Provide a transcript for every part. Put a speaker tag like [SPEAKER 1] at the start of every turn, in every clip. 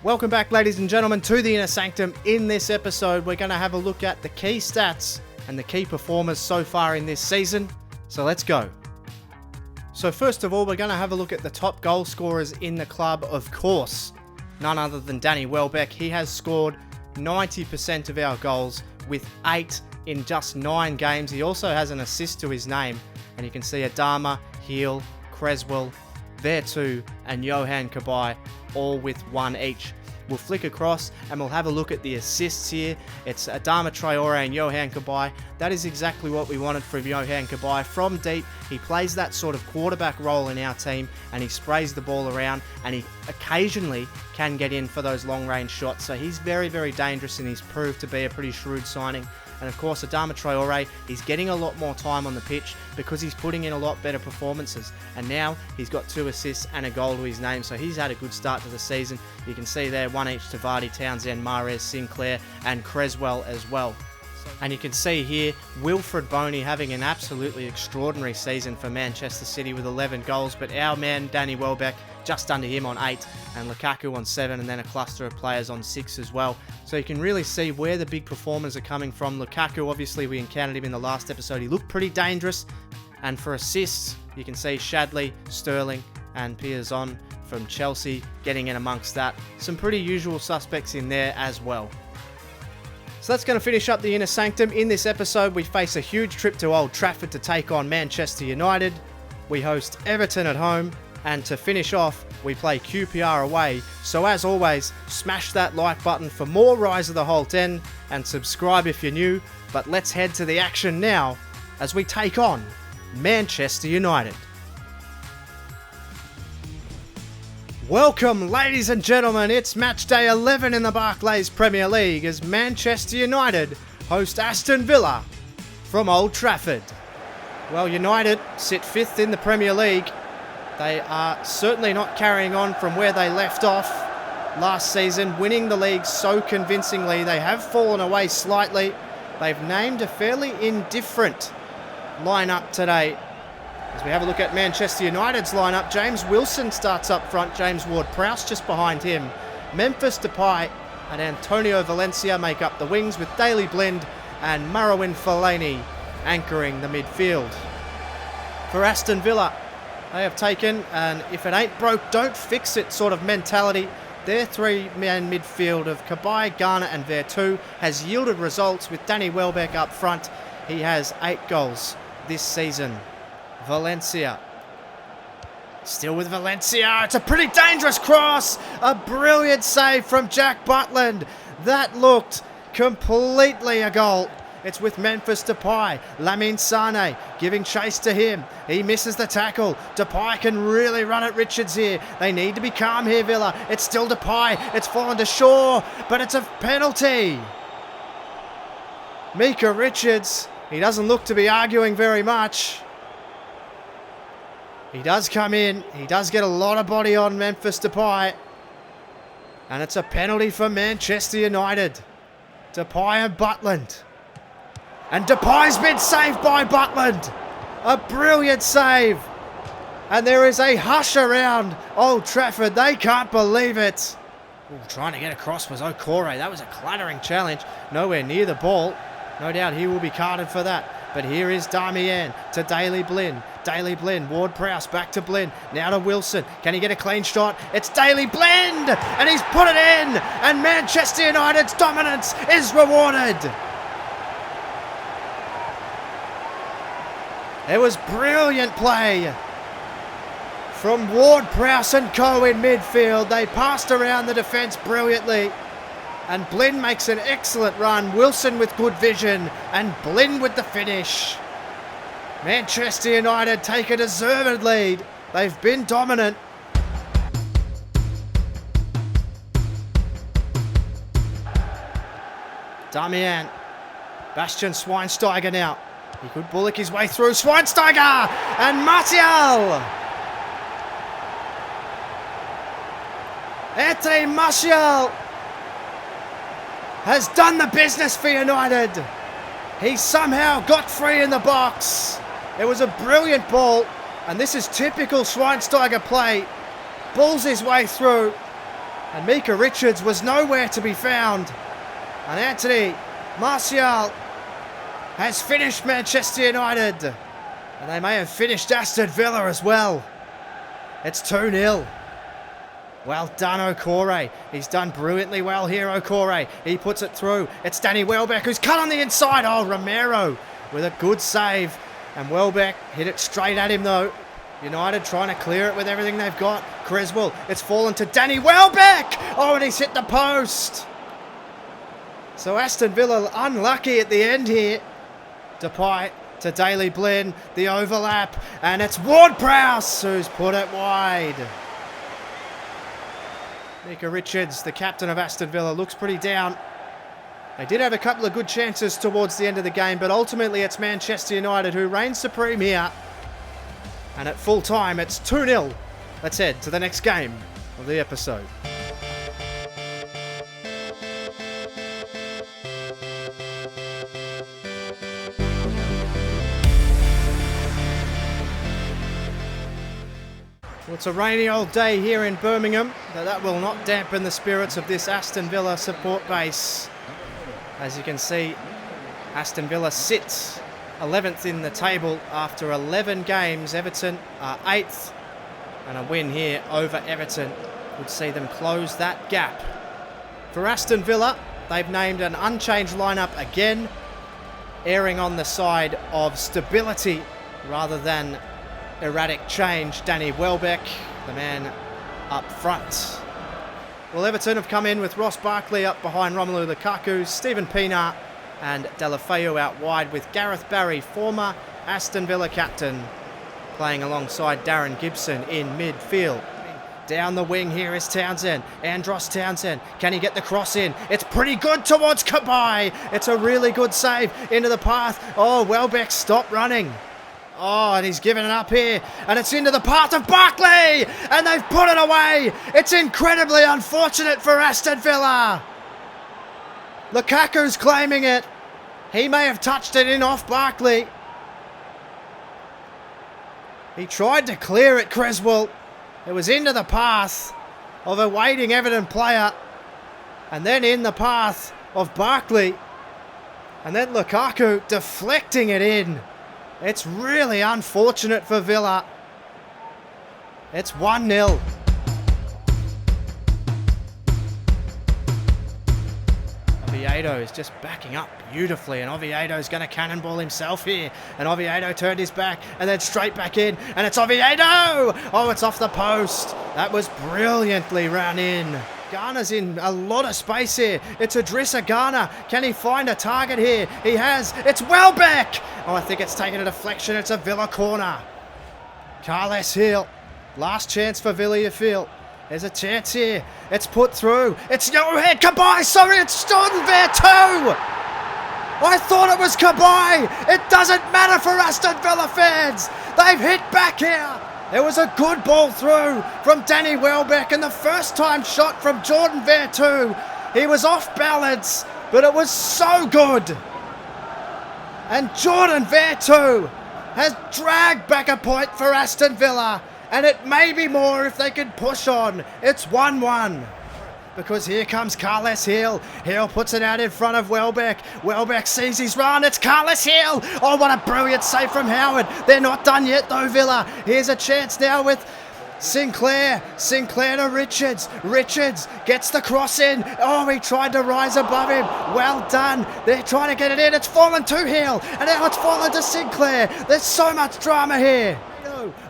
[SPEAKER 1] Welcome back, ladies and gentlemen, to the Inner Sanctum. In this episode, we're going to have a look at the key stats and the key performers so far in this season. So let's go. So first of all, we're going to have a look at the top goal scorers in the club, of course. None other than Danny Welbeck. He has scored 90% of our goals with 8 in just 9 games. He also has an assist to his name. And you can see Adama, Heel, Creswell, Vertu and Yohan Cabaye all with 1 each. We'll flick across and we'll have a look at the assists here. It's Adama Traore and Yohan Cabaye. That is exactly what we wanted from Yohan Cabaye. From deep, he plays that sort of quarterback role in our team and he sprays the ball around and he occasionally can get in for those long range shots. So he's very, very dangerous and he's proved to be a pretty shrewd signing. And of course, Adama Traore, he's getting a lot more time on the pitch because he's putting in a lot better performances. And now he's got 2 assists and a goal to his name. So he's had a good start to the season. You can see there 1 each to Vardy, Townsend, Mahrez, Sinclair and Creswell as well. And you can see here, Wilfred Boney having an absolutely extraordinary season for Manchester City with 11 goals. But our man, Danny Welbeck, just under him on 8, and Lukaku on 7, and then a cluster of players on 6 as well. So you can really see where the big performers are coming from. Lukaku, obviously, we encountered him in the last episode. He looked pretty dangerous. And for assists, you can see Shadley, Sterling, and Piazon from Chelsea getting in amongst that. Some pretty usual suspects in there as well. So that's going to finish up the Inner Sanctum. In this episode, we face a huge trip to Old Trafford to take on Manchester United. We host Everton at home. And to finish off, we play QPR away. So as always, smash that like button for more Rise of the Holte End and subscribe if you're new. But let's head to the action now as we take on Manchester United. Welcome, ladies and gentlemen. It's match day 11 in the Barclays Premier League as Manchester United host Aston Villa from Old Trafford. Well, United sit 5th in the Premier League. They are certainly not carrying on from where they left off last season, winning the league so convincingly. They have fallen away slightly. They've named a fairly indifferent lineup today. As we have a look at Manchester United's lineup, James Wilson starts up front, James Ward-Prowse just behind him. Memphis Depay and Antonio Valencia make up the wings with Daley Blind and Marouane Fellaini anchoring the midfield. For Aston Villa, they have taken an if it ain't broke, don't fix it sort of mentality. Their 3-man midfield of Cabaye, Garner and Vertu has yielded results with Danny Welbeck up front. He has 8 goals this season. Valencia. Still with Valencia. It's a pretty dangerous cross. A brilliant save from Jack Butland. That looked completely a goal. It's with Memphis Depay. Lamine Sane giving chase to him. He misses the tackle. Depay can really run at Richards here. They need to be calm here, Villa. It's still Depay. It's fallen to Shaw, but it's a penalty. Mika Richards, he doesn't look to be arguing very much. He does come in. He does get a lot of body on Memphis Depay. And it's a penalty for Manchester United. Depay and Butland. And Depay's been saved by Butland. A brilliant save. And there is a hush around Old Trafford. They can't believe it. Ooh, trying to get across was Okore. That was a clattering challenge. Nowhere near the ball. No doubt he will be carded for that. But here is Darmian to Daley Blind. Daley Blind, Ward-Prowse back to Blind. Now to Wilson. Can he get a clean shot? It's Daley Blind! And he's put it in! And Manchester United's dominance is rewarded! It was brilliant play from Ward-Prowse and co in midfield. They passed around the defence brilliantly. And Blind makes an excellent run. Wilson with good vision. And Blind with the finish. Manchester United take a deserved lead. They've been dominant. Darmian. Bastian Schweinsteiger now. He could bullock his way through. Schweinsteiger and Martial. Anthony Martial has done the business for United. He somehow got free in the box. It was a brilliant ball, and this is typical Schweinsteiger play. Balls his way through, And Micah Richards was nowhere to be found. And Anthony Martial has finished Manchester United. And they may have finished Aston Villa as well. It's 2-0. Well done, Okore. He's done brilliantly well here, Okore. He puts it through. It's Danny Welbeck who's cut on the inside. Oh, Romero with a good save. And Welbeck hit it straight at him though. United trying to clear it with everything they've got. Creswell, it's fallen to Danny Welbeck. Oh, and he's hit the post. So Aston Villa unlucky at the end here. Depay to Daley Blind, the overlap. And it's Ward-Prowse who's put it wide. Micah Richards, the captain of Aston Villa, looks pretty down. They did have a couple of good chances towards the end of the game, but ultimately it's Manchester United who reign supreme here. And at full time, it's 2-0. Let's head to the next game of the episode. Well, it's a rainy old day here in Birmingham, but that will not dampen the spirits of this Aston Villa support base. As you can see, Aston Villa sits 11th in the table after 11 games. Everton are 8th, and a win here over Everton would see them close that gap. For Aston Villa, they've named an unchanged lineup again, erring on the side of stability rather than erratic change. Danny Welbeck, the man up front. Well, Everton have come in with Ross Barkley up behind Romelu Lukaku, Stephen Pienaar and Deulofeu out wide, with Gareth Barry, former Aston Villa captain, playing alongside Darren Gibson in midfield. Down the wing here is Townsend, Andros Townsend. Can he get the cross in? It's pretty good towards Cabaye. It's a really good save into the path. Oh, Welbeck stopped running. Oh, and he's given it up here, and it's into the path of Barkley, and they've put it away. It's incredibly unfortunate for Aston Villa. Lukaku's claiming it. He may have touched it in off Barkley. He tried to clear it, Creswell. It was into the path of a waiting Everton player, and then in the path of Barkley, and then Lukaku deflecting it in. It's really unfortunate for Villa. It's 1-0. Oviedo is just backing up beautifully, and Oviedo's going to cannonball himself here. And Oviedo turned his back and then straight back in, and it's Oviedo! Oh, it's off the post. That was brilliantly run in. Garner's in a lot of space here. It's Idrissa Garner. Can he find a target here? He has. It's Welbeck! Oh, I think it's taken a deflection. It's a Villa corner. Carles Hill. Last chance for Villa, you feel. There's a chance here. It's put through. It's no head. Cabaye. Sorry, it's Jordan Vertu. I thought it was Cabaye. It doesn't matter for Aston Villa fans. They've hit back here. It was a good ball through from Danny Welbeck, and the first time shot from Jordan Vertu. He was off balance, but it was so good. And Jordan Vertu has dragged back a point for Aston Villa, and it may be more if they can push on. It's 1-1. Because here comes Carles Hill. Hill puts it out in front of Welbeck. Welbeck sees his run. It's Carles Hill. Oh, what a brilliant save from Howard. They're not done yet though, Villa. Here's a chance now with Sinclair. Sinclair to Richards. Richards gets the cross in. Oh, he tried to rise above him. Well done. They're trying to get it in. It's fallen to Hill. And now it's fallen to Sinclair. There's so much drama here.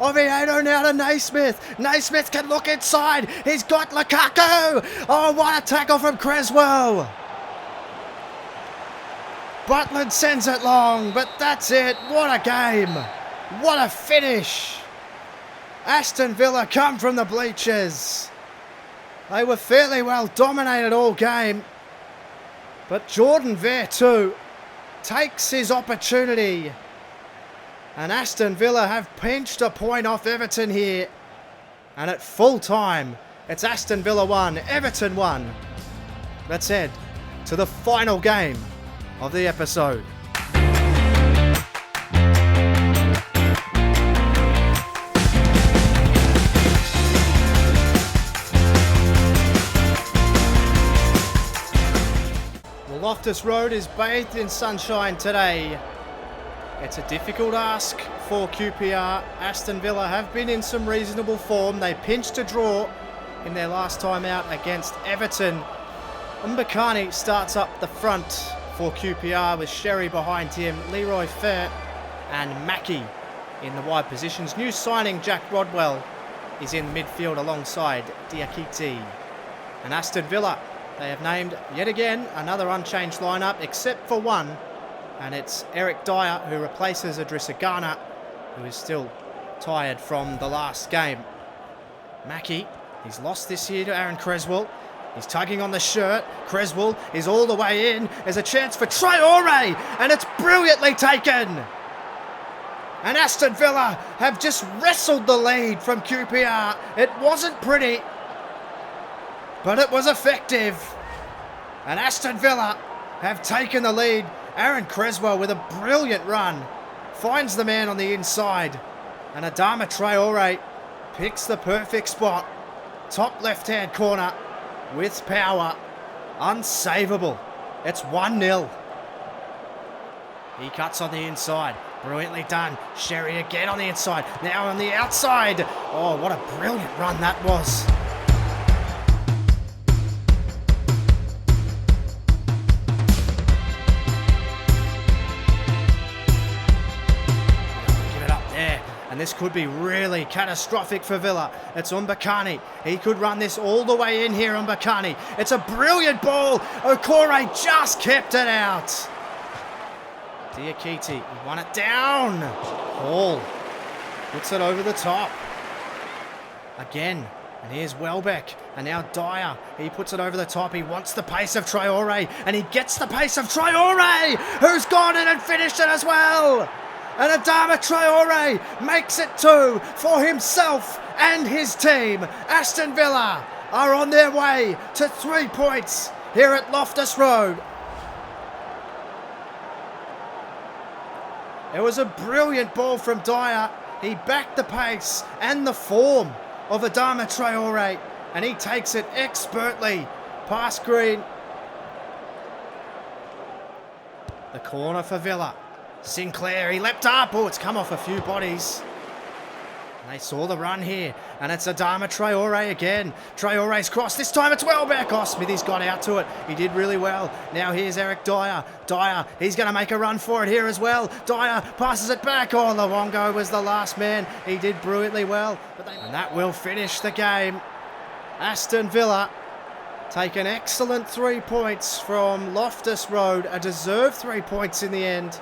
[SPEAKER 1] Oviedo now to Naismith. Naismith can look inside. He's got Lukaku. Oh, what a tackle from Creswell. Butland sends it long, but that's it. What a game. What a finish. Aston Villa come from the bleachers. They were fairly well dominated all game, but Jordan Vertu takes his opportunity. And Aston Villa have pinched a point off Everton here. And at full time, it's Aston Villa 1, Everton 1. Let's head to the final game of the episode. Loftus Road is bathed in sunshine today. It's a difficult ask for QPR. Aston Villa have been in some reasonable form. They pinched a draw in their last time out against Everton. Mbakani starts up the front for QPR with Sherry behind him, Leroy Fer and Mackie in the wide positions. New signing Jack Rodwell is in midfield alongside Diakite. And Aston Villa, they have named yet again another unchanged lineup except for one, and it's Eric Dyer who replaces Idrissa Gana, who is still tired from the last game. Mackie, he's lost this year to Aaron Creswell. He's tugging on the shirt. Creswell is all the way in. There's a chance for Traore, and it's brilliantly taken. And Aston Villa have just wrestled the lead from QPR. It wasn't pretty, but it was effective. And Aston Villa have taken the lead. Aaron Creswell with a brilliant run finds the man on the inside. And Adama Traore picks the perfect spot. Top left-hand corner with power. Unsavable. It's 1-0. He cuts on the inside. Brilliantly done. Sherry again on the inside. Now on the outside. Oh, what a brilliant run that was. And this could be really catastrophic for Villa. It's Mbakani. He could run this all the way in here, Mbakani. It's a brilliant ball. Okore just kept it out. Diakite, he won it down. Hall puts it over the top. Again. And here's Welbeck. And now Dyer. He puts it over the top. He wants the pace of Traore. And he gets the pace of Traore, who's gone in and finished it as well. And Adama Traore makes it 2 for himself and his team. Aston Villa are on their way to 3 points here at Loftus Road. It was a brilliant ball from Dyer. He backed the pace and the form of Adama Traore, and he takes it expertly past Green. The corner for Villa. Sinclair, he leapt up. Oh, it's come off a few bodies. And they saw the run here. And it's Adama Traore again. Traore's cross. This time it's Welbeck. Oh, Smithy's got out to it. He did really well. Now here's Eric Dyer. Dyer, he's going to make a run for it here as well. Dyer passes it back. Oh, Luongo was the last man. He did brilliantly well. And that will finish the game. Aston Villa take an excellent 3 points from Loftus Road. A deserved 3 points in the end.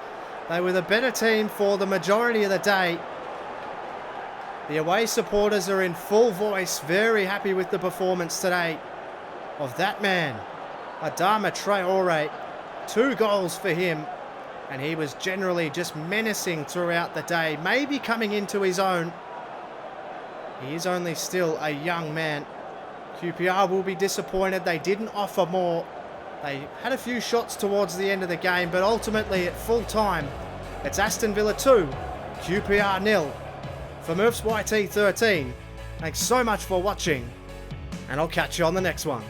[SPEAKER 1] They were the better team for the majority of the day. The away supporters are in full voice, very happy with the performance today of that man, Adama Traore. 2 goals for him, and he was generally just menacing throughout the day, maybe coming into his own. He is only still a young man. QPR will be disappointed. They didn't offer more. They had a few shots towards the end of the game, but ultimately at full time, it's Aston Villa 2, QPR 0. For Murph's YT13, thanks so much for watching, and I'll catch you on the next one.